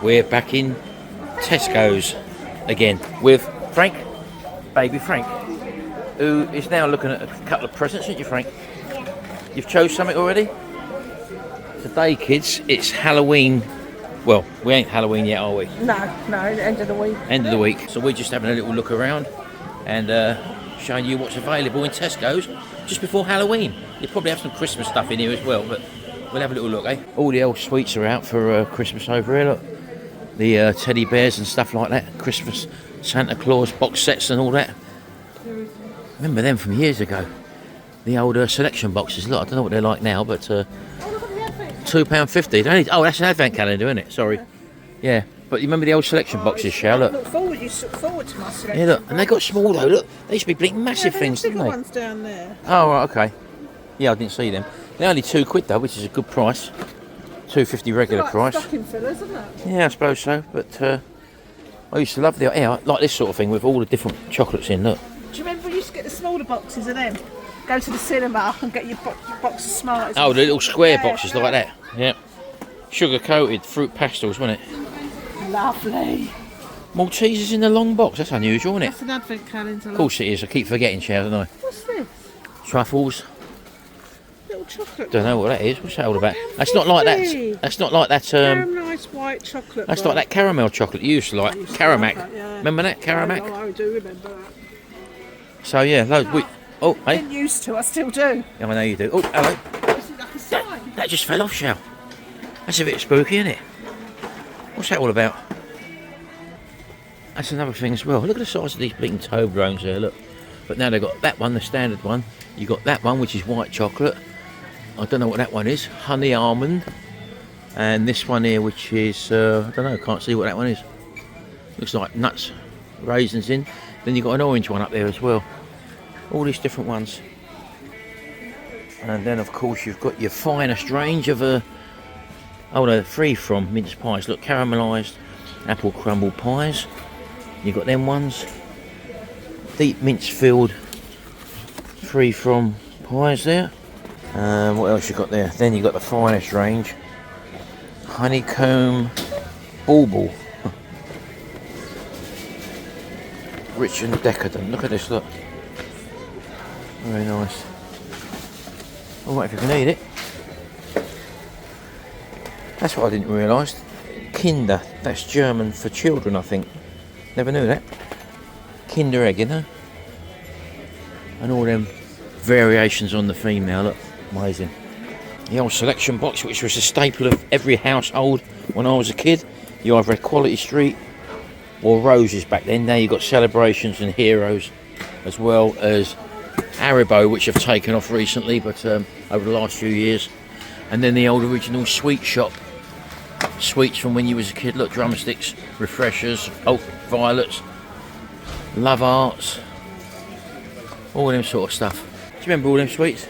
we're back in Tesco's again with Frank, baby Frank, who is now looking at a couple of presents, aren't you, Frank? You've chose something already? Today, kids, it's Halloween. Well, we ain't Halloween yet, are we? No, end of the week. End of the week. So we're just having a little look around and showing you what's available in Tesco's just before Halloween. You probably have some Christmas stuff in here as well, but we'll have a little look, eh? All the old sweets are out for Christmas over here, look. The teddy bears and stuff like that. Christmas Santa Claus box sets and all that. Remember them from years ago. The old selection boxes. Look, I don't know what they're like now, but £2.50. Oh, that's an advent calendar, isn't it? Sorry. Yeah, but you remember the old selection boxes, Shell? Look. You look forward to my selection. Yeah, look, and they got small though. Look, they used to be blinking massive things, didn't they? Ones down there. Oh, right, okay. Yeah, I didn't see them. They're only £2 though, which is a good price. £2.50 regular Like price. stocking fillers, isn't it? Yeah, I suppose so. But I used to love the I like this sort of thing with all the different chocolates in. Look. Do you remember we used to get the smaller boxes of them? Go to the cinema and get your box of Smarties. Oh, the little square boxes like that. Yeah. Sugar coated fruit pastels, wasn't it? Lovely. Maltesers in the long box. That's unusual, isn't it? That's an advent calendar. Of course it is. I keep forgetting, Cher, don't I? What's this? Truffles. Little chocolate. Don't know what that is. What's that all about? That's not like that. That's not like that. Caramelised white chocolate. That's like that caramel chocolate you used to like. Caramac. Yeah. Remember that Caramac? I do remember that. So yeah, loads. Oh, hey. Didn't used to. I still do. Yeah, I know you do. Oh, hello. Is it like a sign? That just fell off, Shell. That's a bit spooky, isn't it? What's that all about? That's another thing as well. Look at the size of these blinking Toblerones there, look. But now they've got that one, the standard one. You've got that one, which is white chocolate. I don't know what that one is. Honey almond. And this one here, which is, I don't know, can't see what that one is. Looks like nuts, raisins in. Then you've got an orange one up there as well. All these different ones. And then, of course, you've got your finest range of free from mince pies. Look, caramelised apple crumble pies. You've got them ones. Deep mince filled free from pies there. What else you got there? Then you've got the finest range. Honeycomb bauble. Rich and decadent. Look at this, look. Very nice. Alright, if you can eat it. That's what I didn't realise. Kinder, that's German for children, I think. Never knew that. Kinder egg, you know. And all them variations on the female, look. Amazing. The old selection box, which was a staple of every household when I was a kid. You either had Quality Street or Roses back then. Now you've got Celebrations and Heroes, as well as Haribo, which have taken off recently, but over the last few years. And then the old original sweet shop. Sweets from when you was a kid. Look, drumsticks, refreshers, violets, love arts, all them sort of stuff. Do you remember all them sweets?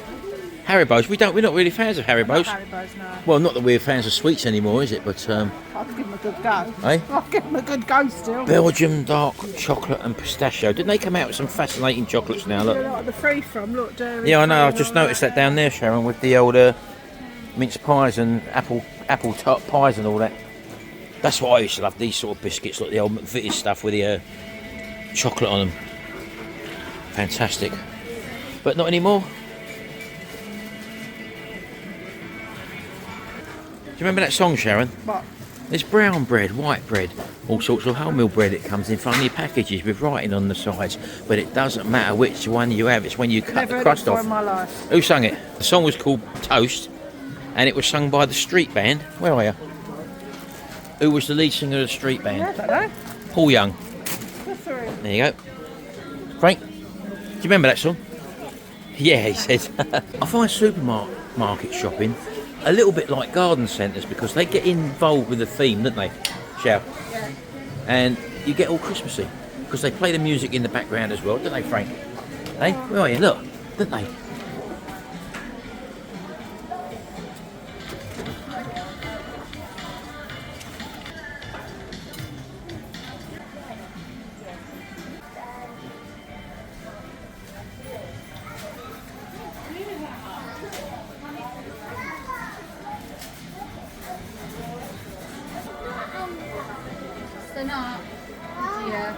Haribos. We're not really fans of Haribos. Haribos, no. Well, not that we're fans of sweets anymore, is it? But I'll give them a good go. Eh? I'll give them a good go still. Belgium dark chocolate and pistachio. Didn't they come out with some fascinating chocolates now? Look. Like the free from, look, dairy. Yeah, I know. I've just noticed that down there, Sharon, with the old mince pies and apple tart pies and all that. That's what I used to love. These sort of biscuits, like the old McVitie's stuff with the chocolate on them. Fantastic. But not anymore. Do you remember that song, Sharon? What? There's brown bread, white bread, all sorts of wholemeal bread. It comes in funny packages with writing on the sides, but it doesn't matter which one you have. It's when you cut the crust off. Never heard it before in my life. Who sung it? The song was called Toast, and it was sung by the Street Band. Where are you? Who was the lead singer of the Street Band? Yeah, I don't know. Paul Young. That's all right. There you go. Frank, do you remember that song? Yeah, he said. I find supermarket shopping a little bit like garden centres because they get involved with the theme, don't they? Shout. Yeah. And you get all Christmassy because they play the music in the background as well, don't they, Frank? Hey, where are you? Look, don't they? they're not. Yeah.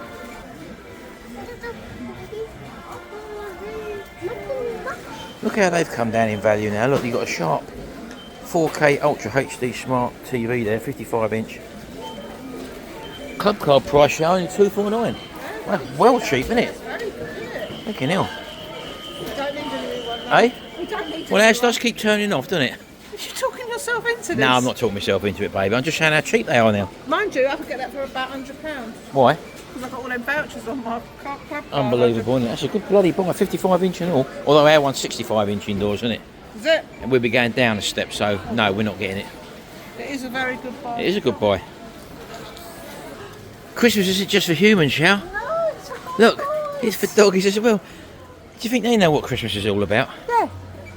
Look how they've come down in value now. Look, you've got a sharp 4K Ultra HD Smart TV there, 55 inch. Club card price show only $249. Well cheap, isn't it? Fucking hell. Eh? Well, ours does keep turning off, doesn't it? You're talking yourself into this? No, I'm not talking myself into it, baby. I'm just saying how cheap they are now. Mind you, I could get that for about £100. Why? Because I've got all them vouchers on my club card. Unbelievable, isn't it? That's a good bloody buy, 55 inch and all. Although our one's 65 inch indoors, isn't it? Is it? And we'll be going down a step, so no, we're not getting it. It is a very good buy. It is a good buy. Christmas isn't just for humans, Shao. No, it's for Look, it's for doggies as well. Do you think they know what Christmas is all about? Yeah.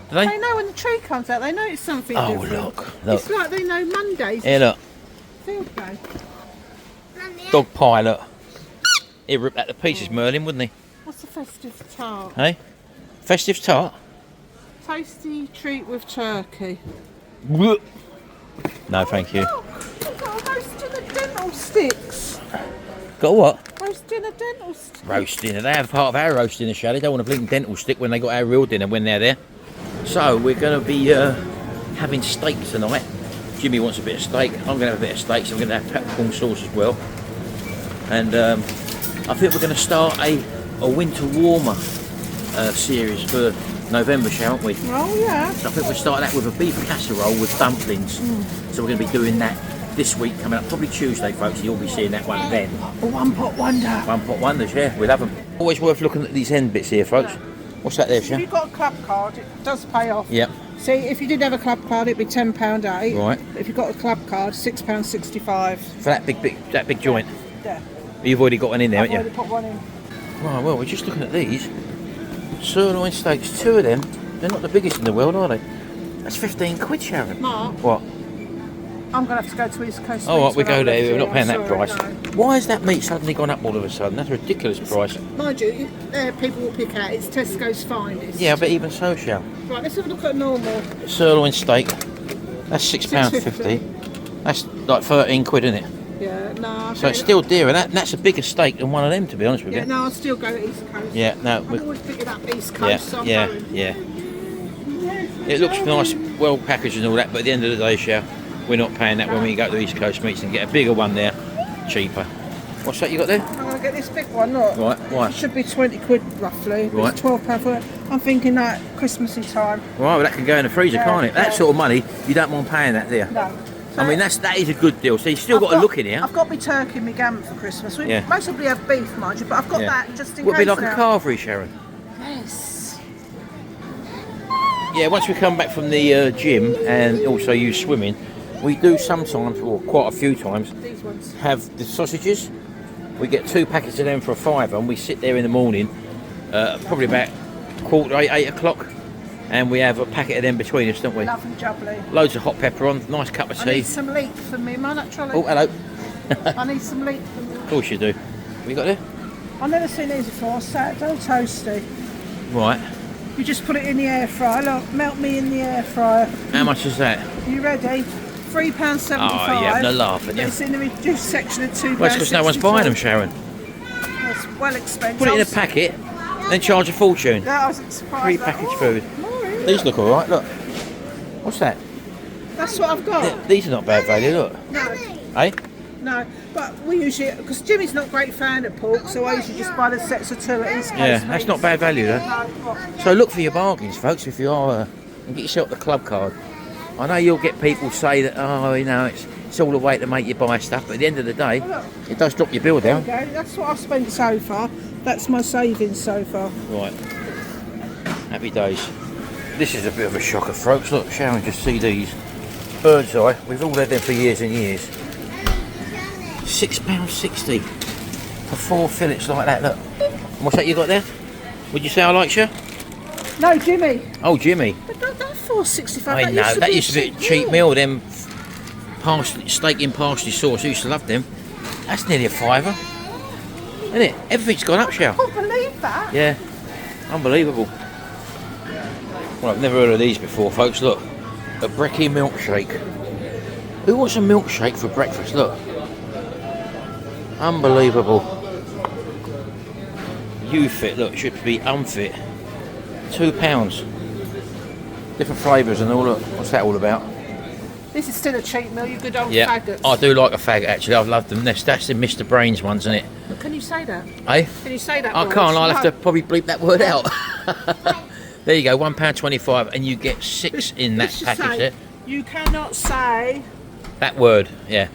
Do they? They know when the tree comes out, they know it's something Oh, different. look. It's like they know Mondays. Here, look. Field day. Dog pie, look. He'd rip that to pieces, Merlin, wouldn't he? What's the festive tart? Hey? Festive tart? Tasty treat with turkey. No, thank you. Look, we've got a roast dinner dental sticks. Got what? Roast dinner dental sticks. Roast dinner. They have part of our roast dinner, Shao. They don't want a blinking dental stick when they got our real dinner when they're there. So, we're going to be having steak tonight. Jimmy wants a bit of steak. I'm going to have a bit of steak, so we're going to have peppercorn sauce as well. And I think we're going to start a winter warmer series for November, shan't we? Oh, yeah. So I think we'll start that with a beef casserole with dumplings. So we're going to be doing that this week, coming up probably Tuesday, folks. You'll be seeing that one then. A one-pot wonder. One pot wonders, yeah, we'll have them. Always worth looking at these end bits here, folks. What's that there, If Shao? you've got a club card, it does pay off. Yep. See, if you did have a club card, it'd be £10.8. Right. But if you've got a club card, £6.65. For that big joint. Yeah. You've already got one in there, I've haven't already put one in. you? Right, well, we're just looking at these. Sirloin steaks, 2 of them. They're not the biggest in the world, are they? That's 15 quid, Sharon. Mark, What? I'm going to have to go to East Coast. Oh, right, Meats we when go I there. live We're not here, paying that I'm price. sorry, no. Why has that meat suddenly gone up all of a sudden? That's a ridiculous price. Mind you, people will pick out it's Tesco's finest. Yeah, but even so, Shao. Right, let's have a look at normal. Sirloin steak. That's £6.50. That's like 13 quid, isn't it? Yeah, no. So it's still dearer. That's a bigger steak than one of them, to be honest with Yeah, you. no, I'll still go to East Coast. Yeah, no. I'm always picking up East Coast, so I'm going. yeah. It looks nice, well packaged and all that, but at the end of the day, Shao, we're not paying that when we go to East Coast Meats and get a bigger one there, cheaper. What's that you got there? I'm going to get this big one, look. Right, why? It should be 20 quid roughly. But Right. It's £12 for it. I'm thinking that Christmassy time. Right, well that can go in the freezer, Yeah, can't it? That yeah. sort of money, you don't mind paying that, do you? No. I mean, that is a good deal. So you've still got to look in here. I've got my turkey and my gammon for Christmas. We Yeah. most probably have beef, mind you, but I've got Yeah. that just in Would case be like now. a carvery, Sharon. Yes. Yeah, once we come back from the gym and also use swimming, we do sometimes, or quite a few times, These ones. have the sausages. We get 2 packets of them for £5 and we sit there in the morning, probably about 7:45, 8 o'clock, and we have a packet of them between us, don't we? Lovely jubbly. Loads of hot pepper on, nice cup of I tea. need some leek for me, man, actually. Oh, hello. I need some leek for me. Of course you do. What you got there? I've never seen these before. Sourdough toasty. Right. You just put it in the air fryer. Look, melt me in the air fryer. How much is that? You ready? £3.75. Oh, you're having a laugh, aren't you? It's in the reduced section at £2.64. Well, it's because no one's buying them, Sharon. It's well expensive. Put it in a packet, then charge a fortune. Yeah, I was surprised. Pre-packaged food. Really? These look alright, look. What's that? That's what I've got. These are not bad value, look. No, Eh? no. But we usually, because Jimmy's not a great fan of pork, so I usually just buy the sets of 2 at East Coast. Yeah, that's not bad value though. No, So look for your bargains, folks, if you are, and get yourself the club card. I know you'll get people say that, oh, you know, it's all a way to make you buy stuff, but at the end of the day, it does drop your bill down. okay, that's what I've spent so far. That's my savings so far. Right. Happy days. This is a bit of a shocker, folks. Look, Sharon, just see these. Bird's eye. We've all had them for years and years. £6.60 for 4 fillets like that, look. And what's that you got there? Would you say I like you? No, Jimmy. Oh, Jimmy. But that £4.65. I know, that used to be a cheap meal, them steak in parsley sauce. I used to love them. That's nearly a £5, isn't it? Everything's gone up, Shell. I can't believe that. Yeah, unbelievable. Well, I've never heard of these before, folks. Look, a brekkie milkshake. Who wants a milkshake for breakfast? Look. Unbelievable. U-fit, look, it should be unfit. £2. Different flavours and all. Look, what's that all about? This is still a cheap meal, you good old Yeah, faggots. I do like a faggot actually. I've loved them. That's the Mr. Brains ones, isn't it? But can you say that? Eh? Can you say that I word? can't. I'll have to No. probably bleep that word out. There you go, £1.25, and you get 6 in that Let's just package say, there. you cannot say. That word, yeah.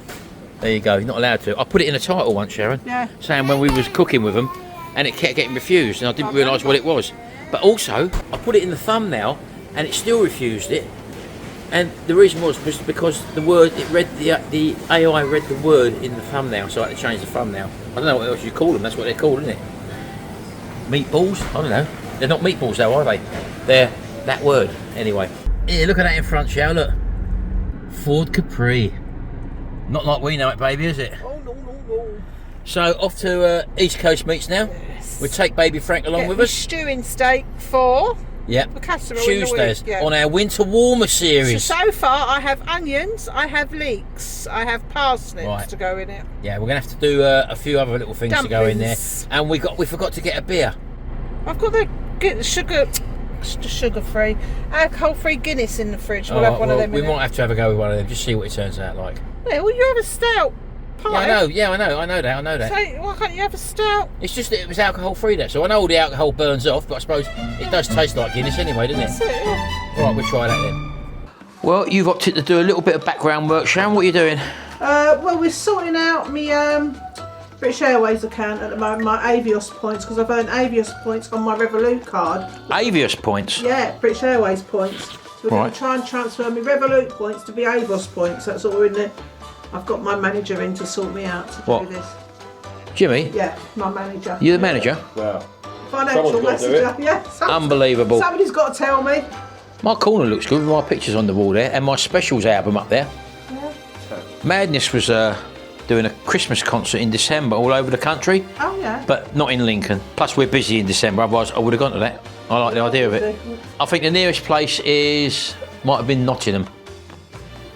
There you go. You're not allowed to. I put it in a title once, Sharon. Yeah. Saying when we was cooking with them, and it kept getting refused, and I didn't realise what it was. But also, I put it in the thumbnail, and it still refused it. And the reason was because the word, it read the AI read the word in the thumbnail, so I had to change the thumbnail. I don't know what else you call them. That's what they're called, isn't it? Meatballs? I don't know. They're not meatballs though, are they? They're that word. Anyway. Here, look at that in front, Shao. Look. Ford Capri. Not like we know it, baby, is it? Oh, no. So off to East Coast Meats now. Yes. We'll take baby Frank along with us. Stewing steak for Yep. the casserole in the Tuesdays week, yeah. on our Winter Warmer series. So far, I have onions, I have leeks, I have parsnips Right. to go in it. Yeah, we're gonna have to do a few other little things to go in there, Dumplings. and we forgot to get a beer. I've got the sugar-free, alcohol-free Guinness in the fridge. We'll have one of them. We in might have to have a go with one of them, just see what it turns out like. Yeah, well, you have a stout pie. Yeah, I know that. So why can't you have a stout? It's just that it was alcohol free, that. So I know all the alcohol burns off, but I suppose it does taste like Guinness anyway, doesn't That's it? it. Yeah. Right, we'll try that then. Well, you've opted to do a little bit of background work, Sharon. What are you doing? Well, we're sorting out my British Airways account at the moment, my Avios points, because I've earned Avios points on my Revolut card. Avios points. Yeah, British Airways points. So we're going Right. to try and transfer my Revolut points to be Avios points. That's what we're in there. I've got my manager in to sort me out to What? do this. Jimmy, Yeah, my manager. you're the manager? Wow. Financial Someone's got to do messenger. Yeah, Unbelievable. Somebody's got to tell me. My corner looks good with my pictures on the wall there, and my specials album up there. Yeah. Madness was doing a Christmas concert in December all over the country, Oh yeah. but not in Lincoln. Plus we're busy in December, otherwise I would have gone to that. I like the idea of it. I think the nearest place might have been Nottingham.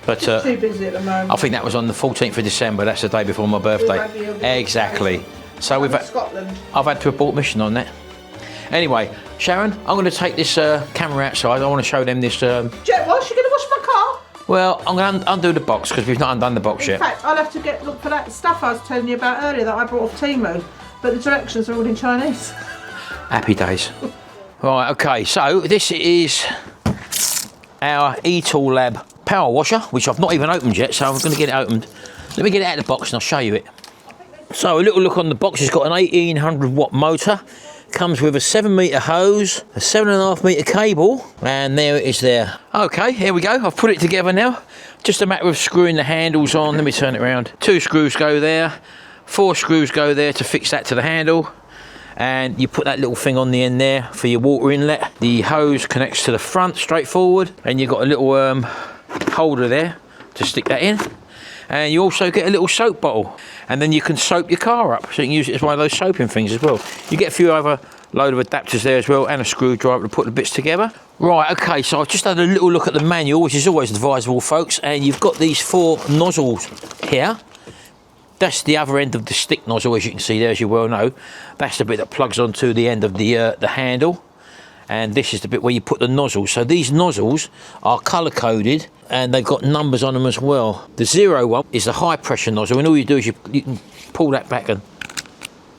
But Too busy at the moment. I think that was on the 14th of December, that's the day before my birthday. We've had the other Exactly. So I'm we've in had, Scotland. I've had to abort mission on that. Anyway, Sharon, I'm going to take this camera outside. I want to show them this. Jet wash? You going to wash my car? Well, I'm going to undo the box because we've not undone the box In yet. fact, I'll have to look for that stuff I was telling you about earlier that I brought off Temu, but the directions are all in Chinese. Happy days. Right, okay, so this is our ETOOLAB power washer, which I've not even opened yet, so I'm going to get it opened. Let me get it out of the box and I'll show you it. So a little look on the box. It's got an 1800 watt motor, comes with a 7 metre hose, a 7.5 metre cable, and there it is there. Okay, here we go. I've put it together now. Just a matter of screwing the handles on. Let me turn it around. 2 screws go there, 4 screws go there to fix that to the handle. And you put that little thing on the end there for your water inlet. The hose connects to the front straight forward, and you've got a little holder there to stick that in. And you also get a little soap bottle, and then you can soap your car up, so you can use it as one of those soaping things as well. You get a few other load of adapters there as well, and a screwdriver to put the bits together. Right, okay, so I've just had a little look at the manual, which is always advisable, folks, and you've got these 4 nozzles here. That's the other end of the stick nozzle, as you can see there, as you well know. That's the bit that plugs onto the end of the handle. And this is the bit where you put the nozzles. So these nozzles are colour coded, and they've got numbers on them as well. The 0 one is the high pressure nozzle, and all you do is you can pull that back and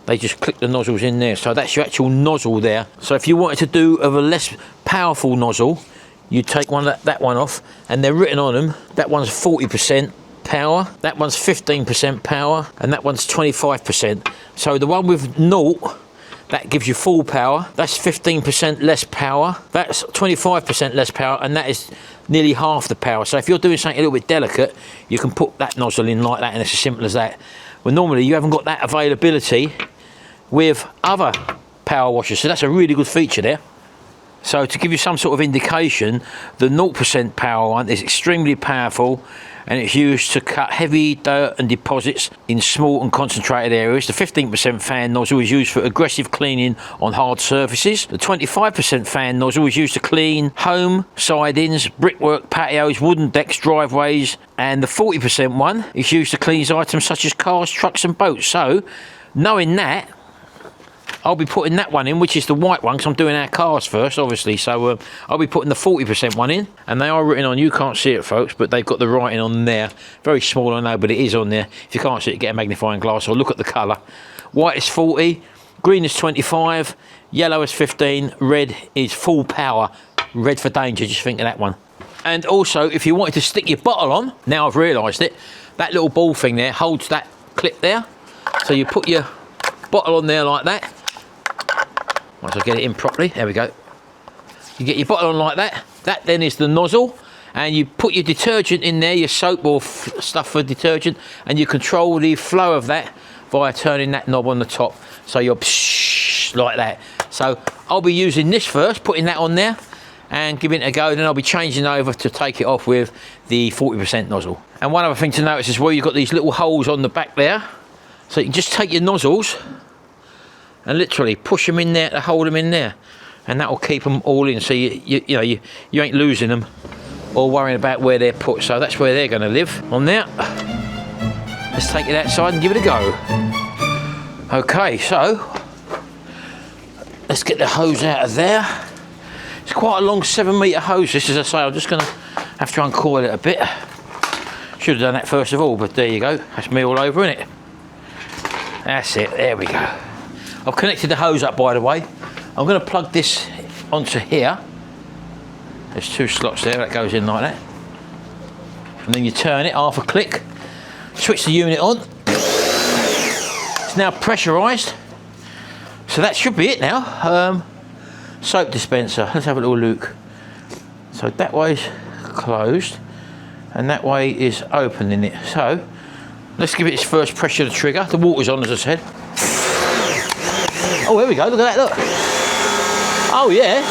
they just click the nozzles in there. So that's your actual nozzle there. So if you wanted to do of a less powerful nozzle, you take that one off, and they're written on them. That one's 40% power, that one's 15% power, and that one's 25%. So the one with 0, that gives you full power. That's 15% less power. That's 25% less power, and that is nearly half the power. So if you're doing something a little bit delicate, you can put that nozzle in like that, and it's as simple as that. Well, normally you haven't got that availability with other power washers, so that's a really good feature there. So to give you some sort of indication, the 0% power one is extremely powerful, and it's used to cut heavy dirt and deposits in small and concentrated areas. The 15% fan nozzle is used for aggressive cleaning on hard surfaces. The 25% fan nozzle is used to clean home sidings, brickwork, patios, wooden decks, driveways, and the 40% one is used to clean items such as cars, trucks and boats. So, knowing that, I'll be putting that one in, which is the white one, because I'm doing our cars first, obviously. So I'll be putting the 40% one in, and they are written on. You can't see it, folks, but they've got the writing on there. Very small, I know, but it is on there. If you can't see it, get a magnifying glass or look at the colour. White is 40, green is 25, yellow is 15, red is full power. Red for danger, just think of that one. And also, if you wanted to stick your bottle on, now I've realised it, that little ball thing there holds that clip there. So you put your bottle on there like that. Once I get it in properly, there we go. You get your bottle on like that. That then is the nozzle, and you put your detergent in there, your soap or stuff for detergent, and you control the flow of that via turning that knob on the top. So you're like that. So I'll be using this first, putting that on there, and giving it a go. Then I'll be changing over to take it off with the 40% nozzle. And one other thing to notice as well, you've got these little holes on the back there. So you can just take your nozzles and literally push them in there to hold them in there, and that will keep them all in, so you ain't losing them or worrying about where they're put. So that's where they're going to live, on there. Let's take it outside and give it a go. Okay, so let's get the hose out of there. It's quite a long 7-metre hose this, as I say. I'm just going to have to uncoil it a bit. Should have done that first of all, but there you go. That's me all over, innit? That's it, there we go. I've connected the hose up, by the way. I'm going to plug this onto here. There's 2 slots there, that goes in like that. And then you turn it, half a click. Switch the unit on. It's now pressurised. So that should be it now. Soap dispenser, let's have a little look. So that way's closed, and that way is opening it. So, let's give it its first pressure to trigger. The water's on, as I said. Oh, there we go, look at that, look. Oh, yeah.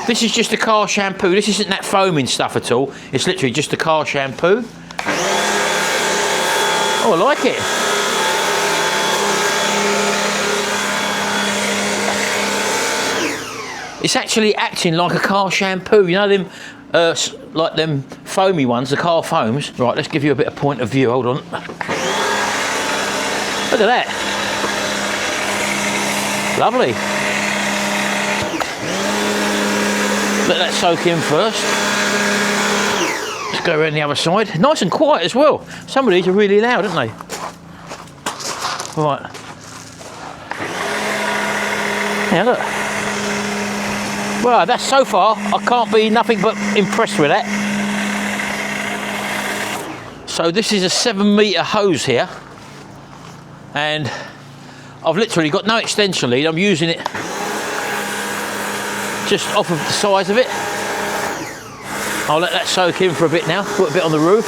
This is just the car shampoo. This isn't that foaming stuff at all. It's literally just the car shampoo. Oh, I like it. It's actually acting like a car shampoo. You know them, like them foamy ones, the car foams. Right, let's give you a bit of point of view. Hold on. Look at that. Lovely. Let that soak in first. Let's go around the other side. Nice and quiet as well. Some of these are really loud, aren't they? Right. Yeah, look. Well, that's so far, I can't be nothing but impressed with that. So this is a 7-metre hose here, and I've literally got no extension lead. I'm using it just off of the size of it. I'll let that soak in for a bit now. Put a bit on the roof.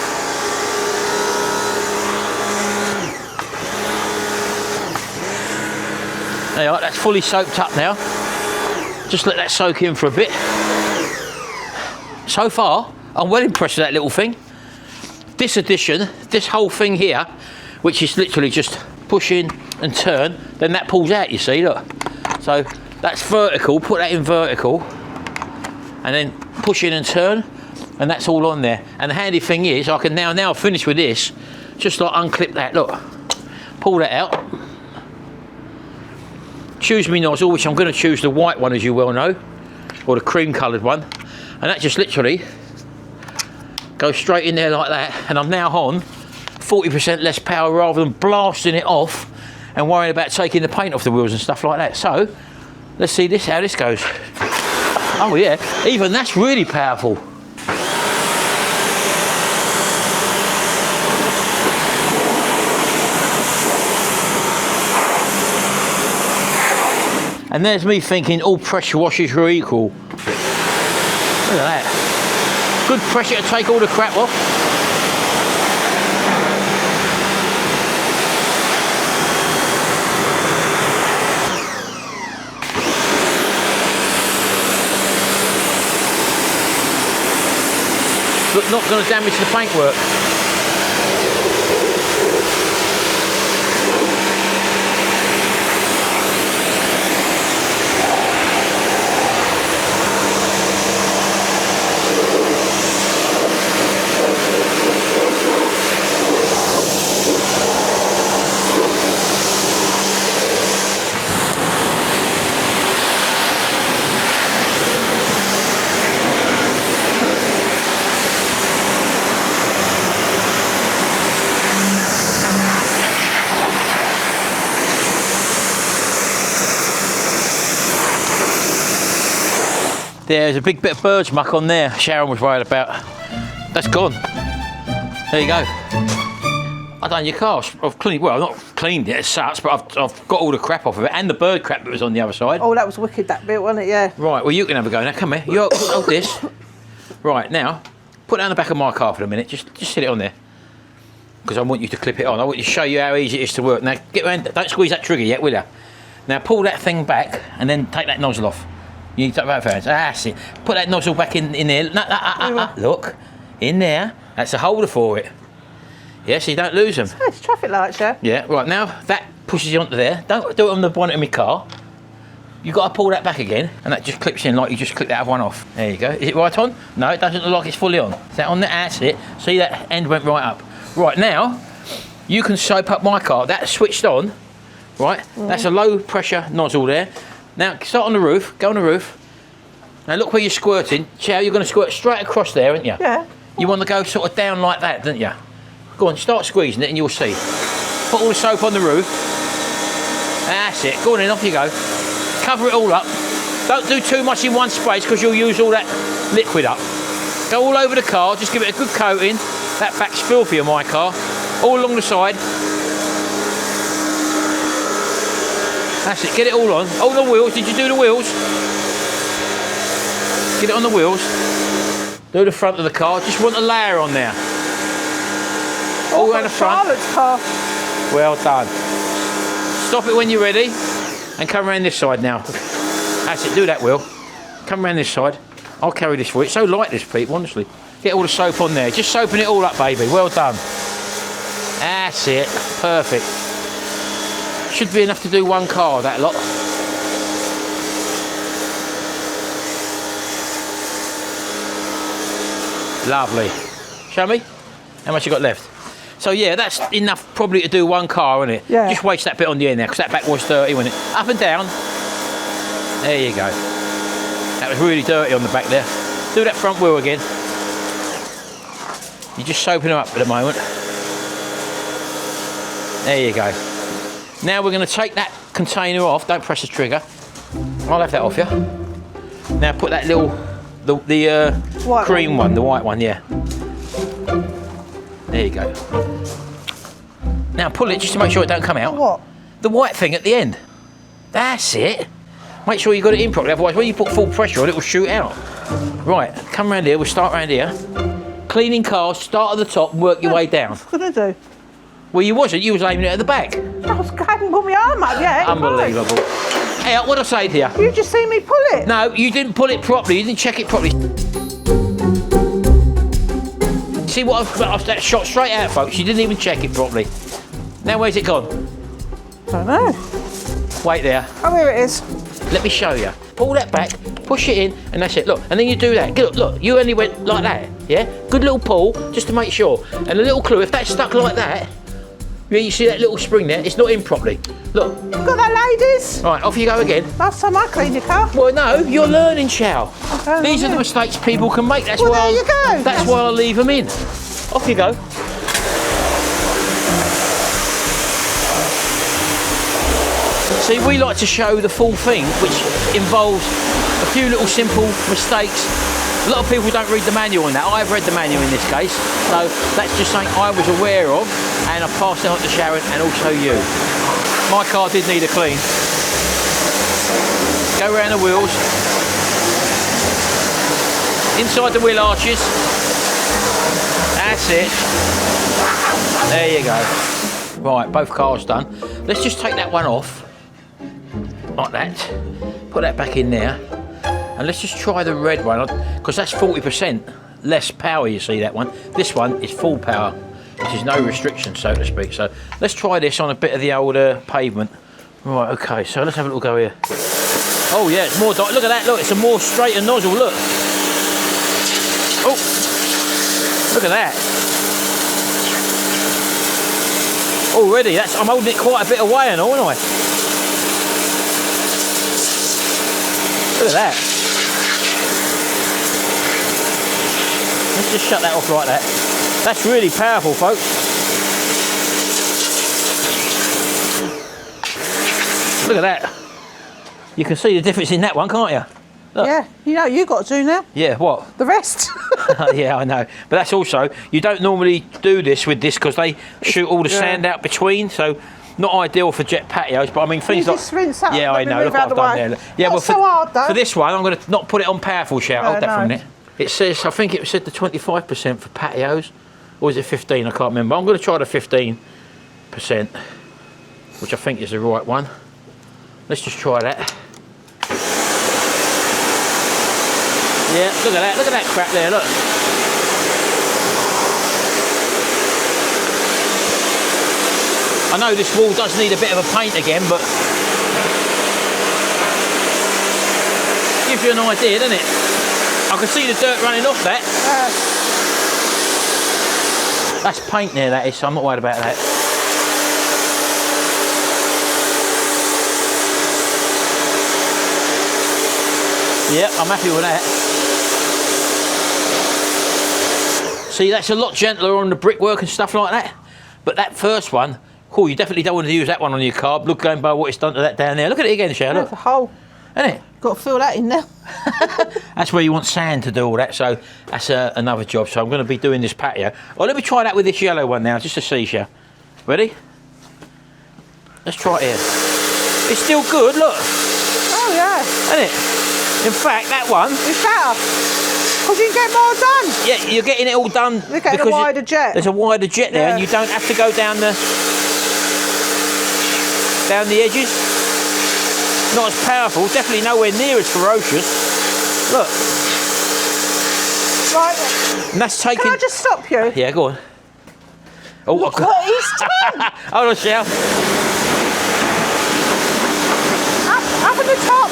There you are, that's fully soaked up now. Just let that soak in for a bit. So far, I'm well impressed with that little thing. This addition, this whole thing here, which is literally just push in and turn, then that pulls out, you see, look. So that's vertical, put that in vertical, and then push in and turn, and that's all on there. And the handy thing is, I can now finish with this, just like unclip that, look. Pull that out. Choose my nozzle, which I'm going to choose the white one, as you well know, or the cream coloured one, and that just literally goes straight in there like that, and I'm now on 40% less power rather than blasting it off and worrying about taking the paint off the wheels and stuff like that. So let's see how this goes. Oh yeah, even that's really powerful. And there's me thinking all pressure washers are equal. Look at that. Good pressure to take all the crap off. But not going to damage the paintwork. There's a big bit of bird's muck on there Sharon was worried about. That's gone. There you go. I've done your car. I've cleaned, well, I've not cleaned it as such, but I've got all the crap off of it and the bird crap that was on the other side. Oh, that was wicked, that bit, wasn't it? Yeah. Right, well, you can have a go now. Come here. You hold this. Right, now, put it on the back of my car for a minute. Just sit it on there. Because I want you to clip it on. I want you to show you how easy it is to work. Now, get around. Don't squeeze that trigger yet, will you? Now, pull that thing back and then take that nozzle off. You need to take both hands. That's it. Put that nozzle back in there. Look, in there. That's a holder for it. Yeah, so you don't lose them. Oh, it's traffic lights, yeah. Yeah, right, now that pushes you onto there. Don't do it on the bonnet of my car. You've got to pull that back again, and that just clips in like you just clipped that one off. There you go. Is it right on? No, it doesn't look like it's fully on. Is that on there? That's it. See, that end went right up. Right, now, you can soap up my car. That's switched on, right? That's a low pressure nozzle there. Now, start on the roof. Go on the roof. Now, look where you're squirting. See how you're going to squirt straight across there, aren't you? Yeah. You want to go sort of down like that, don't you? Go on, start squeezing it and you'll see. Put all the soap on the roof. That's it. Go on in, off you go. Cover it all up. Don't do too much in one space because you'll use all that liquid up. Go all over the car, just give it a good coating. That back's filthy on my car. All along the side. That's it, get it all on. All the wheels, did you do the wheels? Get it on the wheels. Do the front of the car, just want a layer on there. All around the front. Charlotte's car. Well done. Stop it when you're ready and come around this side now. That's it, do that, Will. Come around this side. I'll carry this for you. It's so light, this, people, honestly. Get all the soap on there. Just soaping it all up, baby. Well done. That's it. Perfect. Should be enough to do one car, that lot. Lovely. Show me. How much you got left? So yeah, that's enough probably to do one car, isn't it? Yeah. Just waste that bit on the end there, because that back was dirty, wasn't it? Up and down. There you go. That was really dirty on the back there. Do that front wheel again. You're just soaping them up at the moment. There you go. Now we're going to take that container off. Don't press the trigger. I'll have that off you. Now put that little, the cream one, the white one, yeah. There you go. Now pull it just to make sure it don't come out. What? The white thing at the end. That's it. Make sure you got it in properly, otherwise when you put full pressure on it will shoot out. Right, come round here, we'll start round here. Cleaning cars, start at the top and work your way down. What did I do? Well, you wasn't, you was aiming it at the back. I hadn't put my arm up yet. Unbelievable. Hey, what did I say to you? You just seen me pull it. No, you didn't pull it properly, you didn't check it properly. See what I've shot straight out, folks. You didn't even check it properly. Now where's it gone? I don't know. Wait there. Oh, here it is. Let me show you. Pull that back, push it in, and that's it. Look, and then you do that. Look, you only went like that, yeah? Good little pull, just to make sure. And a little clue, if that's stuck like that, you see that little spring there? It's not in properly. Look. Got that, ladies? Right, off you go again. Last time I cleaned your car. Well, no, you're learning, Chow. Okay, These are the mistakes people can make. That's well, why there you go. That's why I leave them in. Off you go. See, we like to show the full thing, which involves a few little simple mistakes. A lot of people don't read the manual on that. I've read the manual in this case, so that's just something I was aware of, and I passed it on to Sharon and also you. My car did need a clean. Go around the wheels. Inside the wheel arches. That's it. There you go. Right, both cars done. Let's just take that one off. Like that. Put that back in there. And let's just try the red one, because that's 40% less power, you see that one. This one is full power, which is no restriction, so to speak. So let's try this on a bit of the older pavement. Right, okay, so let's have a little go here. Oh yeah, it's more, look at that, look, it's a more straighter nozzle, look. Oh, look at that. Already, I'm holding it quite a bit away and all, aren't I? Look at that. Let's just shut that off like that. That's really powerful, folks. Look at that. You can see the difference in that one, can't you? Look. Yeah, you know what you got to do now? Yeah, what? The rest. Yeah, I know. But that's also, you don't normally do this with this because they shoot all the sand out between, so not ideal for jet patios, but I mean things You like... just rinse that. Yeah, I know, look what I've done there. Yeah, Not so hard though. For this one, I'm going to not put it on powerful shower. Hold that for a minute. It says, I think it said the 25% for patios, or is it 15? I can't remember. I'm going to try the 15%, which I think is the right one. Let's just try that. Yeah, look at that crap there, look. I know this wall does need a bit of a paint again, but gives you an idea, doesn't it? I can see the dirt running off that. That's paint there, that is, so I'm not worried about that. Yep, I'm happy with that. See, that's a lot gentler on the brickwork and stuff like that. But that first one, cool, you definitely don't want to use that one on your car. Look, going by what it's done to that down there. Look at it again, Sharon. There's a hole. Isn't it? Got to fill that in now. That's where you want sand to do all that, so that's another job. So I'm going to be doing this patio. Well, let me try that with this yellow one now, just to see, Sharon. Ready? Let's try it here. It's still good, look. Oh, yeah. Isn't it? In fact, that one... It's better. Because you can get more done. Yeah, you're getting it all done. Look at a wider jet. There's a wider jet there, and you don't have to go down the edges. Not as powerful, definitely nowhere near as ferocious. Look. Right. And that's taking... Can I just stop you? Yeah, go on. Oh, look what he's done. Hold on, Shell. Up at the top.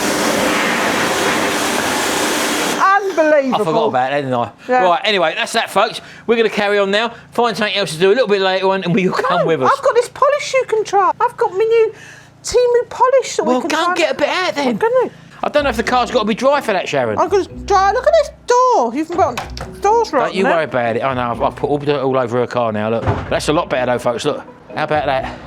Unbelievable. I forgot about that, didn't I? Yeah. Right, anyway, that's that, folks. We're going to carry on now, find something else to do a little bit later on, and we'll come with us. I've got this polish you can try. I've got my new Timu polish that we can try. Well, go and get a bit out then. I'm gonna. I don't know if the car's got to be dry for that, Sharon. I'm going to try. Look at this door. You've got doors right. Don't you worry about it. I know, I've put all dirt all over her car now, look. That's a lot better though, folks, look. How about that?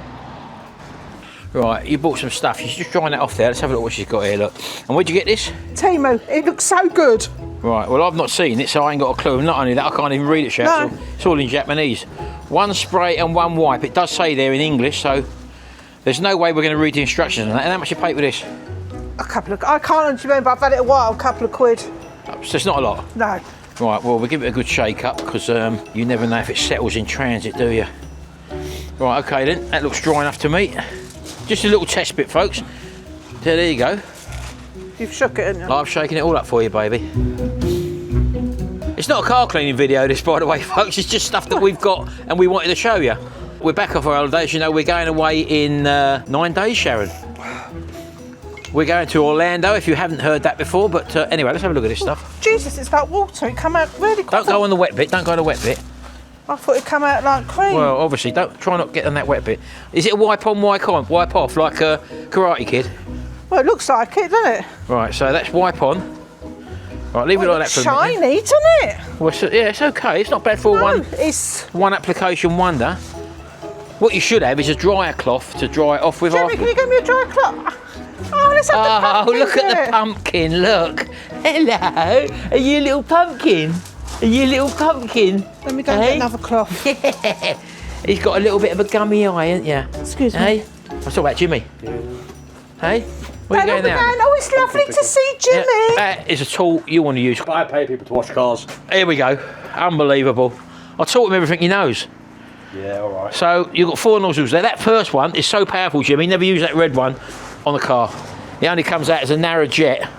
Right, you bought some stuff. She's just drying that off there. Let's have a look what she's got here, look. And where'd you get this? Timu. It looks so good. Right, well, I've not seen it, so I ain't got a clue. Not only that, I can't even read it, Sharon. No. It's all in Japanese. One spray and one wipe. It does say there in English, so there's no way we're going to read the instructions on that. And how much you pay for this? A couple of... I can't remember. I've had it a while. A couple of quid. So it's not a lot? No. Right, well, we'll give it a good shake up, because you never know if it settles in transit, do you? Right, okay then. That looks dry enough to me. Just a little test bit, folks. So there you go. You've shook it, haven't you? I've shaken it all up for you, baby. It's not a car cleaning video, this, by the way, folks. It's just stuff that we've got and we wanted to show you. We're back off our holidays. You know, we're going away in 9 days, Sharon. We're going to Orlando, if you haven't heard that before. But anyway, let's have a look at this stuff. Jesus, it's like water. It come out really quick. Don't go on the wet bit. Don't go on the wet bit. I thought it'd come out like cream. Well, obviously, try not to get on that wet bit. Is it a wipe on, wipe on, wipe off, like a Karate Kid? Well, it looks like it, doesn't it? Right, so that's wipe on. Right, leave it like that for a minute. Shiny, doesn't it? Well, yeah, it's okay. It's not bad for one application wonder. What you should have is a dryer cloth to dry it off with. Jimmy, can you give me a dry cloth? Oh, let's have the pumpkin. Look at the pumpkin, look. Hello. Are you a little pumpkin? Are you a little pumpkin? Let me go and get another cloth. Yeah. He's got a little bit of a gummy eye, hasn't you? Excuse me. Hey? I was talking about Jimmy. Hey? Where are you going now? Oh, it's lovely to see Jimmy. That is a tool you want to use. I pay people to wash cars. Here we go. Unbelievable. I taught him everything he knows. Yeah, all right. So you've got 4 nozzles there. That first one is so powerful, Jimmy. Never use that red one on the car. It only comes out as a narrow jet.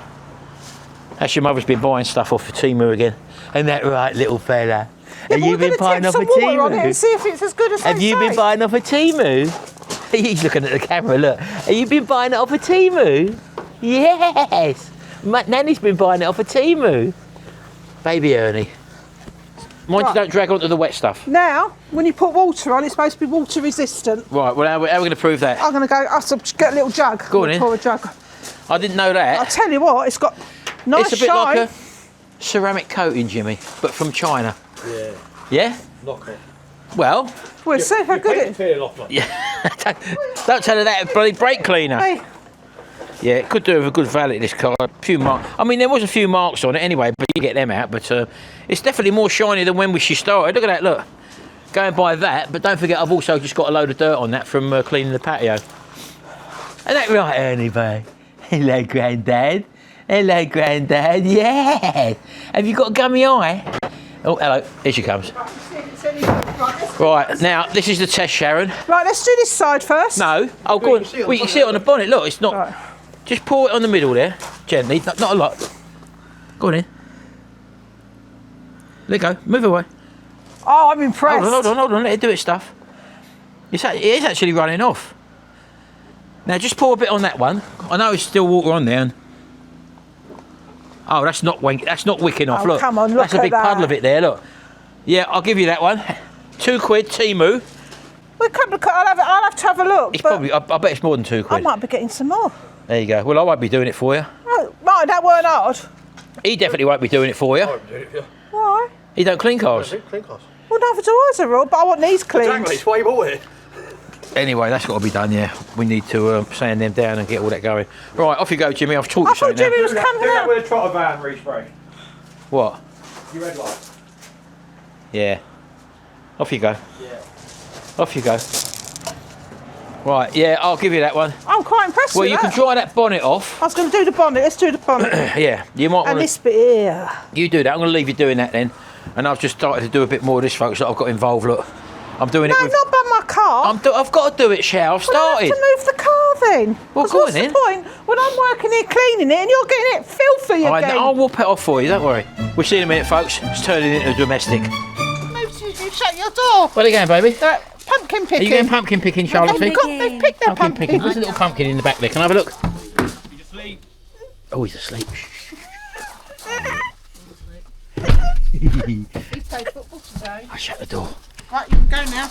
That's your mother's been buying stuff off of Timu again. Ain't that right, little fella? Yeah, Have you been buying off of Timu? On it Timu? and see if it's as good as Have you been buying off of Timu? He's looking at the camera, look. Have you been buying it off of Timu? Yes. Nanny's been buying it off of Timu. Baby Ernie. Mind you don't drag onto the wet stuff. Now, when you put water on, it's supposed to be water resistant. Right, well, how are we going to prove that? I'm going to go, get a little jug. Go on in. Pour a jug. I didn't know that. I'll tell you what, it's got nice It's a bit shine. like a ceramic coating, Jimmy, but from China. Yeah. Yeah? Knock off. Well, We'll see how good it is. yeah. Don't tell her that, bloody brake cleaner. Hey, Yeah, it could do with a good valet, this car. A few marks. I mean, there was a few marks on it anyway, but you get them out. But it's definitely more shiny than when she started. Look at that, look. Going by that, but don't forget I've also just got a load of dirt on that from cleaning the patio. Isn't that right, Ernie, boy? Hello, Grandad. Hello, Grandad. Yes. Have you got a gummy eye? Oh, hello. Here she comes. Right, now, this is the test, Sharon. Right, let's do this side first. No. Oh, go on. Well, you can see it on the bonnet. Look, it's not... Right. Just pour it on the middle there. Gently. Not a lot. Go on in. Let go. Move away. Oh, I'm impressed. Hold on. Let it do its stuff. It is actually running off. Now, just pour a bit on that one. I know there's still water on there. Oh, that's not wicking off. Oh, look. Come on, look that's a big at that. puddle of it there, look. Yeah, I'll give you that one. £2, Timu. I'll have to have a look. It's probably, I bet it's more than £2. I might be getting some more. There you go. Well, I won't be doing it for you. Oh, right, that weren't hard. He definitely won't be doing it for you. Why? He don't clean cars. Clean cars. Well, neither do I, Zerald, but I want these cleaned. Exactly, it's why you bought it. Anyway, that's got to be done, yeah. We need to sand them down and get all that going. Right, off you go, Jimmy. I've taught you I thought something Jimmy now. was coming Do that out. with a trotter van respray. What? Your red light. Yeah. Off you go. Yeah. Off you go. Right, yeah, I'll give you that one. I'm quite impressed Well, with you that. can dry that bonnet off. I was going to do the bonnet. Let's do the bonnet. Yeah, you might And want this bit here. You do that. I'm going to leave you doing that then. And I've just started to do a bit more of this, folks, that I've got involved. Look, I'm doing it No, with... not by my car. I've got to do it, Shao. I've Well, I started. have to move the car then. Well, 'Cause go what's on the then. point when I'm working here cleaning it and you're getting it filthy again? I'll whoop it off for you, don't worry. We'll see in a minute, folks. It's turning into a domestic. You shut your door. Where are you going, baby? Pumpkin Are picking. you going pumpkin picking, Charlotte? They've picked their Pumpkin picking. pumpkin. There's a little pumpkin in the back there. Can I have a look? He's asleep. Oh, he's asleep. He's played football today. I shut the door. Right, you can go now.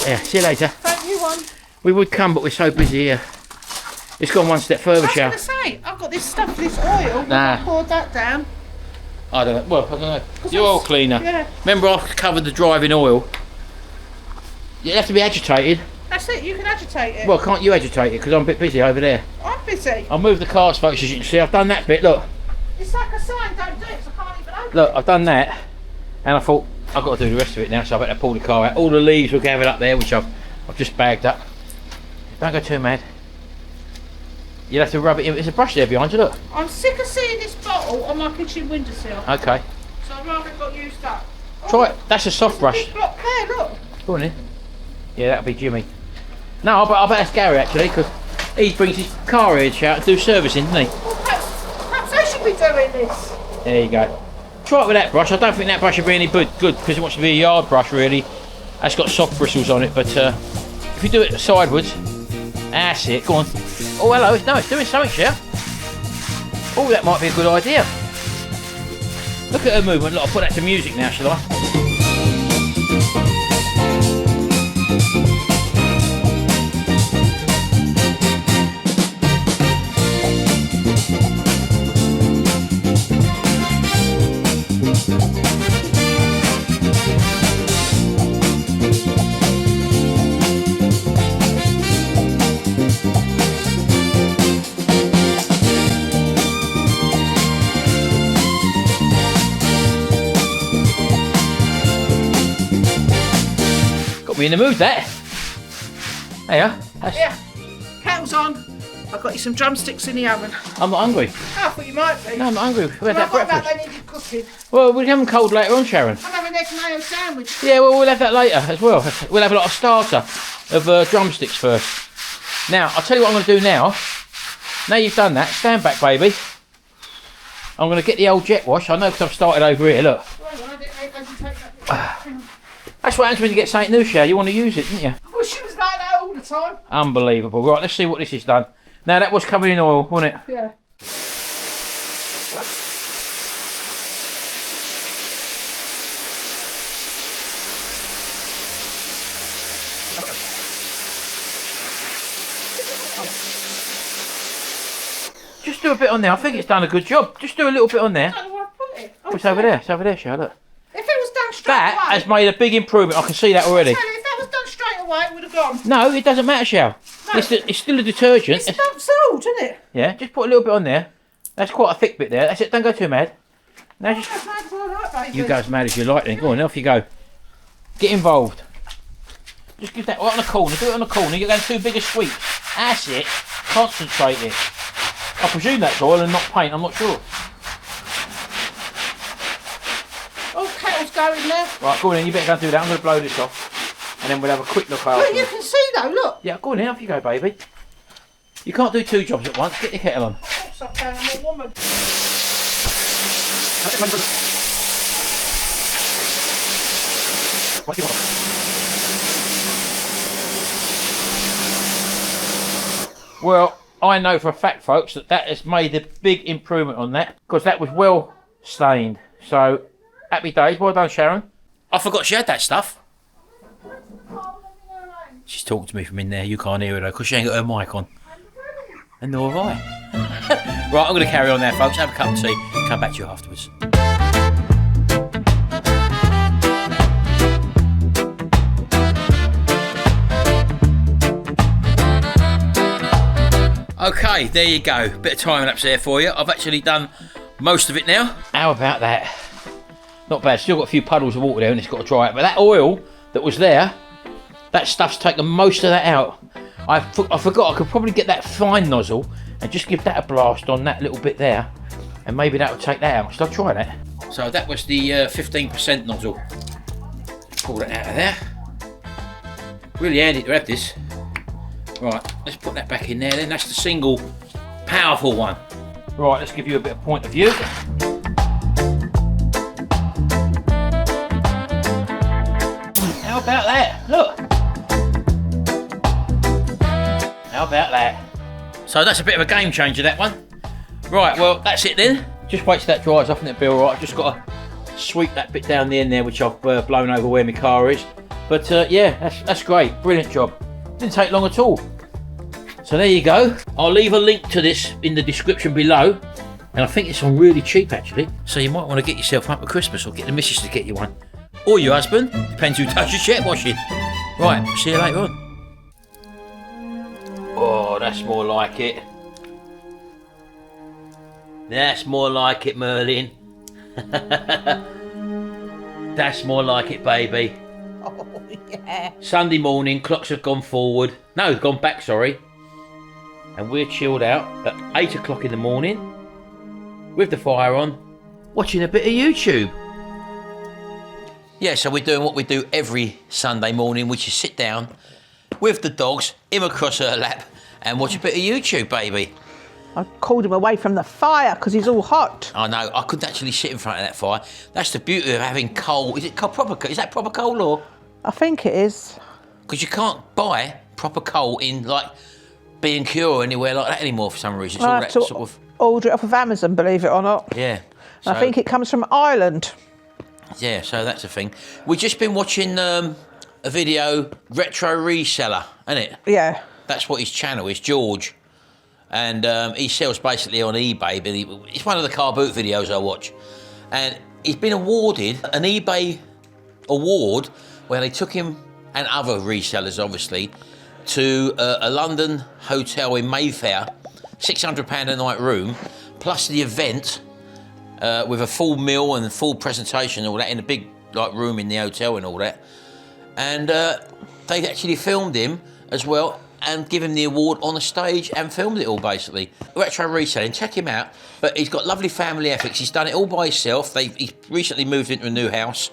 Yeah, see you later. Don't you want? We would come, but we're so busy here. It's gone one step further, I was Shao. going to say, I've got this stuff, this oil. Nah. I poured that down. I don't know. Well, I don't know. The oil cleaner. Yeah. Remember, I covered the drive in oil. You have to be agitated. That's it, you can agitate it. Well, can't you agitate it? Because I'm a bit busy over there. I'm busy. I'll move the cars, folks, as you can see. I've done that bit. Look, It's like a sign, don't do it, so I can't even open look. I've done that, and I thought I've got to do the rest of it now. So I better pull the car out. All the leaves were gathered up there, which I've just bagged up. Don't go too mad. You'll have to rub it in. There's a brush there behind you. Look. I'm sick of seeing this bottle on my kitchen windowsill. Okay. So I'd rather it got used up. Try it. That's a soft brush. Big block there, look. Go on in. Yeah, that'll be Jimmy. No, I bet that's Gary actually, because he brings his car here out to do servicing, doesn't he? Well, perhaps I should be doing this. There you go. Try it with that brush. I don't think that brush would be any good because it wants to be a yard brush really. That's got soft bristles on it, but if you do it sideways, that's it. Go on. Oh, hello. No, it's doing something, Shell. Oh, that might be a good idea. Look at her movement. Look, I'll put that to music now, shall I? Got me in the mood, that. There. Yeah. Kettle's on. I've got you some drumsticks in the oven. I'm not hungry. Oh, I thought you might be. No, I'm not hungry. We had Well, that what about breakfast. they needed cooking? Well, we'll have them cold later on, Sharon. I'll have an egg mayo sandwich. Yeah, well, we'll have that later as well. We'll have a lot of starter of drumsticks first. Now, I'll tell you what I'm going to do now. Now you've done that, stand back, baby. I'm going to get the old jet wash. I know because I've started over here, look. That's what happens when you get something new, Shell. You want to use it, didn't you? Well, she was like that all the time. Unbelievable. Right, let's see what this has done. Now, that was covered in oil, wasn't it? Yeah. Just do a bit on there. I think it's done a good job. Just do a little bit on there. I don't know where I put it. Oh, It's over there. It's over there, Shell. Look. If it was done straight That away. has made a big improvement. I can see that already. If that was done straight away, it would have gone. No, it doesn't matter, Shell. No, It's still a detergent. It's not salt, isn't it? Yeah, just put a little bit on there. That's quite a thick bit there. That's it, don't go too mad. Now just... As mad as I like, baby. You go as mad as you like then. Go on, off you go. Get involved. Just give that right on the corner. Do it on the corner. You're going too big a sweep. That's it. Concentrate it. I presume that's oil and not paint. I'm not sure. Oh, kettle's going there. Right, go on then. You better go and do that. I'm going to blow this off. And then we'll have a quick look after. Look, you can see though, look. Yeah, go on then. Off you go, baby. You can't do two jobs at once. Get the kettle on. Of course I can. I'm a woman. Well, I know for a fact, folks, that has made a big improvement on that because that was well stained. So, happy days. Well done, Sharon. I forgot she had that stuff. She's talking to me from in there. You can't hear her though because she ain't got her mic on. And nor have I. Right, I'm going to carry on there, folks. Have a cup of tea. Come back to you afterwards. Okay, there you go. Bit of time lapse there for you. I've actually done most of it now. How about that? Not bad. Still got a few puddles of water there and it's got to dry out. But that oil that was there, that stuff's taken most of that out. I forgot I could probably get that fine nozzle and just give that a blast on that little bit there. And maybe that will take that out. Should I try that? So that was the 15% nozzle. Pull that out of there. Really handy to have this. Right, let's put that back in there then. That's the single powerful one. Right, let's give you a bit of point of view. How about that? Look. How about that? So that's a bit of a game changer, that one. Right, well, that's it then. Just wait till that dries off and it'll be all right. I've just got to sweep that bit down the end there, which I've blown over where my car is. But yeah, that's great. Brilliant job. Didn't take long at all. So there you go. I'll leave a link to this in the description below. And I think it's on really cheap actually. So you might want to get yourself one for Christmas or get the missus to get you one. Or your husband. Depends who does your jet washing. Right, see you later on. Oh, that's more like it. That's more like it, Merlin. That's more like it, baby. Oh, yeah. Sunday morning, clocks have gone forward. No, gone back, sorry. And we're chilled out at 8 o'clock in the morning with the fire on, watching a bit of YouTube. Yeah, so we're doing what we do every Sunday morning, which is sit down with the dogs, him across her lap, and watch a bit of YouTube, baby. I called him away from the fire because he's all hot. I know, I couldn't actually sit in front of that fire. That's the beauty of having coal. Is it proper coal? Is that proper coal or? I think it is. Because you can't buy proper coal in like B&Q or anywhere like that anymore for some reason. It's all that sort of... Order it off of Amazon, believe it or not. Yeah. So, I think it comes from Ireland. Yeah, so that's a thing. We've just been watching a video, Retro Reseller, isn't it? Yeah. That's what his channel is, George. And he sells basically on eBay, but it's one of the car boot videos I watch. And he's been awarded an eBay award where they took him and other resellers, obviously, to a London hotel in Mayfair, £600 a night room, plus the event with a full meal and full presentation and all that in a big like room in the hotel and all that. And they actually filmed him as well and give him the award on the stage and filmed it all basically. Retro Reselling, check him out. But he's got lovely family ethics. He's done it all by himself. He's recently moved into a new house.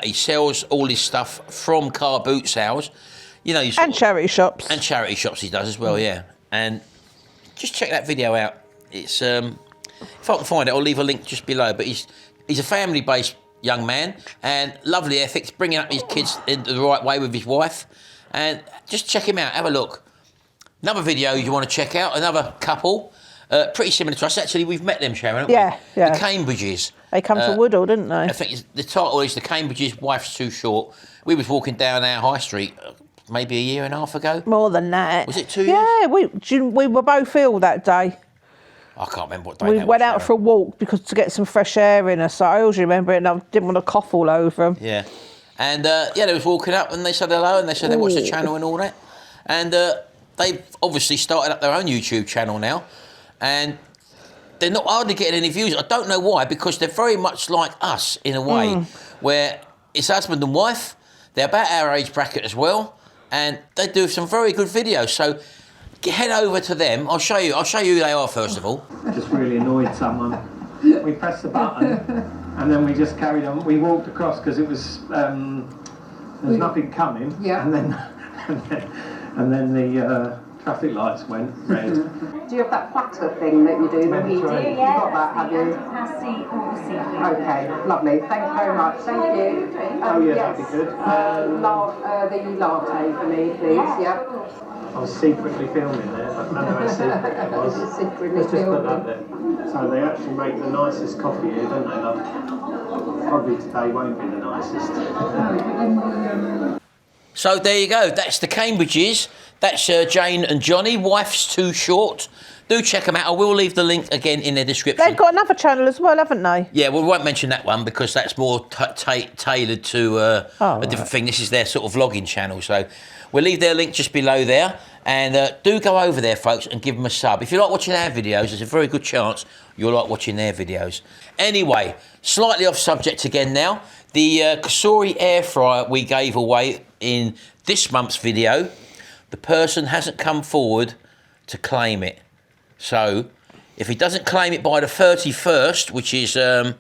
He sells all his stuff from car boot sales. You know, and charity shops. And charity shops he does as well, yeah. And just check that video out. It's if I can find it, I'll leave a link just below. But he's a family-based young man and lovely ethics, bringing up his kids in the right way with his wife. And just check him out, have a look. Another video you want to check out, another couple, pretty similar to us. Actually, we've met them, Sharon, haven't we? Yeah. The Cambridges. They come to Woodall, didn't they? I think the title is The Cambridges, Wife's-Too-Short. We was walking down our high street maybe a year and a half ago. More than that. Was it 2 years? Yeah, we were both ill that day. I can't remember what day We that went was, out for a walk to get some fresh air in us. So I always remember it and I didn't want to cough all over them. Yeah. And, they was walking up and they said hello and they said they watched the channel and all that. And they've obviously started up their own YouTube channel now, and they're not hardly getting any views. I don't know why, because they're very much like us in a way, where it's husband and wife. They're about our age bracket as well, and they do some very good videos. So head over to them. I'll show you who they are first of all. Just really annoyed someone. We pressed the button, and then we just carried on. We walked across because it was there was nothing coming. Yeah. And then the traffic lights went red. Do you have that platter thing that you do? We do, You've got that, have you? Okay, lovely. Thank you very much. Thank you. Oh yeah, that'd be good. The latte for me, please. Yep. I was secretly filming there, but I don't know how secret it was. Secretly Let's just put filming. that there. So they actually make the nicest coffee here, don't they, love? Probably today won't be the nicest. So there you go. That's the Cambridges. That's Jane and Johnny. WifesTooShort. Do check them out. I will leave the link again in the description. They've got another channel as well, haven't they? Yeah, we won't mention that one because that's more tailored to a different thing. This is their sort of vlogging channel. So we'll leave their link just below there. And do go over there, folks, and give them a sub. If you like watching our videos, there's a very good chance you'll like watching their videos. Anyway, slightly off subject again now. The Cosori air fryer we gave away in this month's video, the person hasn't come forward to claim it. So, if he doesn't claim it by the 31st, which is that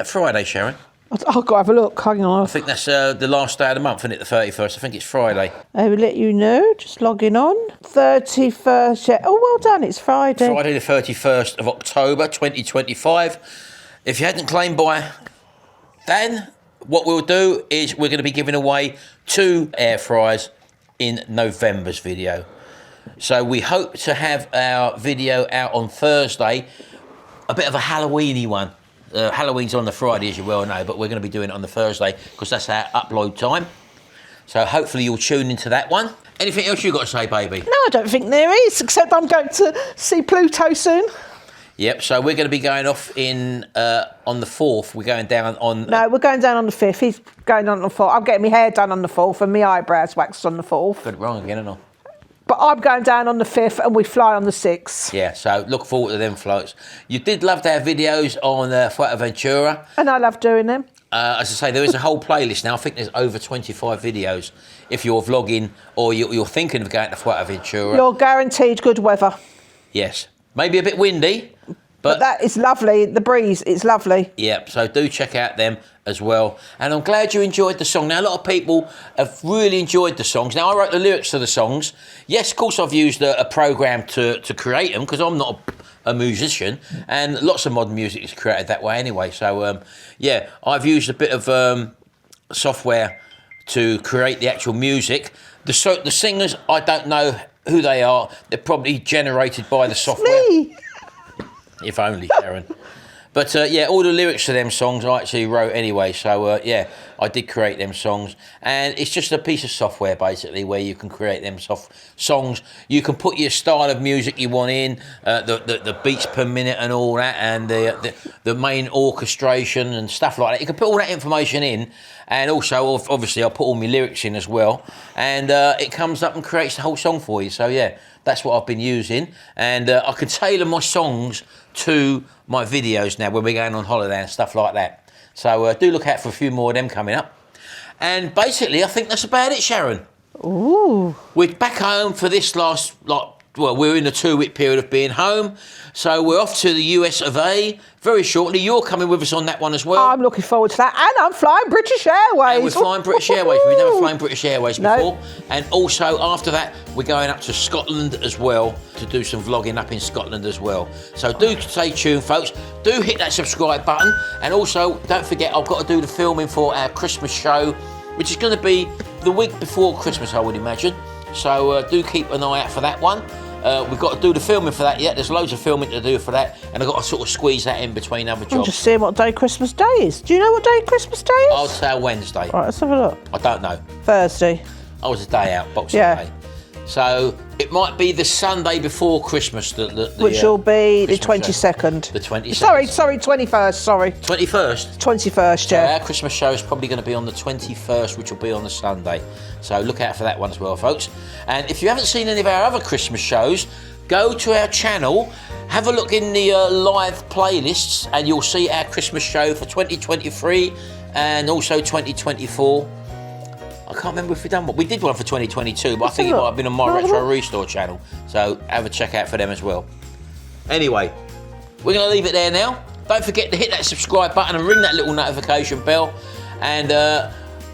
Friday, Sharon? I've got to have a look. Hang on. I think that's the last day of the month, isn't it, the 31st? I think it's Friday. I will let you know. Just logging on. 31st. Yeah. Oh, well done. It's Friday. Friday the 31st of October, 2025. If you hadn't claimed by then, what we'll do is we're going to be giving away 2 air fryers in November's video. So we hope to have our video out on Thursday, a bit of a Halloween-y one. Halloween's on the Friday, as you well know, but we're going to be doing it on the Thursday because that's our upload time. So hopefully you'll tune into that one. Anything else you've got to say, baby? No, I don't think there is, except I'm going to see Pluto soon. Yep, so we're going to be going off in on the 4th. We're going down on... No, we're going down on the 5th. He's going on the 4th. I'm getting my hair done on the 4th and my eyebrows waxed on the 4th. Got it wrong again, haven't I? But I'm going down on the 5th and we fly on the 6th. Yeah, so look forward to them floats. You did love to have videos on Fuerteventura. And I love doing them. As I say, there is a whole playlist now. I think there's over 25 videos. If you're vlogging or you're thinking of going to Fuerteventura. You're guaranteed good weather. Yes. Maybe a bit windy. But that is lovely. The breeze, it's lovely. Yep, so do check out them as well. And I'm glad you enjoyed the song. Now, a lot of people have really enjoyed the songs. Now, I wrote the lyrics to the songs. Yes, of course, I've used a program to create them because I'm not a musician. And lots of modern music is created that way anyway. So, yeah, I've used a bit of software to create the actual music. The singers, I don't know who they are. They're probably generated by the software. Me. If only, Sharon. But yeah, all the lyrics to them songs I actually wrote anyway. So yeah, I did create them songs. And it's just a piece of software basically where you can create them songs. You can put your style of music you want in, the beats per minute and all that, and the main orchestration and stuff like that. You can put all that information in. And also, obviously, I'll put all my lyrics in as well. And it comes up and creates the whole song for you. So yeah, that's what I've been using. And I can tailor my songs to my videos now when we're going on holiday and stuff like that. So do look out for a few more of them coming up. And basically, I think that's about it, Sharon. Ooh. We're back home for this last, well, we're in a 2-week period of being home. So we're off to the US of A very shortly. You're coming with us on that one as well. I'm looking forward to that. And I'm flying British Airways. And we're flying British Airways. We've never flown British Airways before. No. And also, after that, we're going up to Scotland as well to do some vlogging up in Scotland as well. So do stay tuned, folks. Do hit that subscribe button. And also, don't forget, I've got to do the filming for our Christmas show, which is going to be the week before Christmas, I would imagine. So do keep an eye out for that one. We've got to do the filming for that yet. There's loads of filming to do for that, and I've got to sort of squeeze that in between other I'm jobs. just seeing what day Christmas Day is. Do you know what day Christmas Day is? I'll say Wednesday. Right, let's have a look. I don't know. Thursday. I was a day out, Boxing Yeah. Day. So it might be the Sunday before Christmas. Which will be the Christmas show. 22nd. The 22nd. Sorry, 21st, sorry. 21st? 21st, So yeah. our Christmas show is probably going to be on the 21st, which will be on the Sunday. So look out for that one as well, folks. And if you haven't seen any of our other Christmas shows, go to our channel, have a look in the live playlists, and you'll see our Christmas show for 2023 and also 2024. I can't remember if we done one. We did one for 2022, but I think it might have been on my Retro Restore channel. So have a check out for them as well. Anyway, we're going to leave it there now. Don't forget to hit that subscribe button and ring that little notification bell. And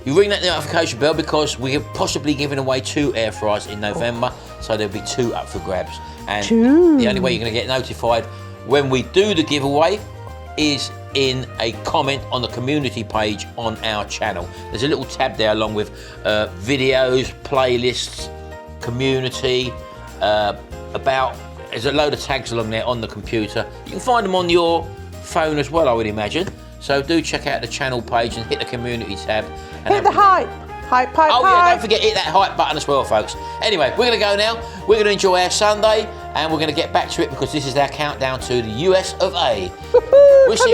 you ring that notification bell because we are possibly giving away 2 air fryers in November. So there'll be 2 up for grabs. And the only way you're going to get notified when we do the giveaway is in a comment on the community page on our channel. There's a little tab there along with videos, playlists, community, there's a load of tags along there on the computer. You can find them on your phone as well, I would imagine. So do check out the channel page and hit the community tab. And hit the hype. Hype. Yeah, don't forget, hit that hype button as well, folks. Anyway, we're going to go now. We're going to enjoy our Sunday, and we're going to get back to it because this is our countdown to the US of A. We'll see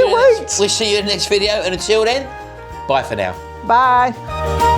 you in the next video, and until then, bye for now. Bye.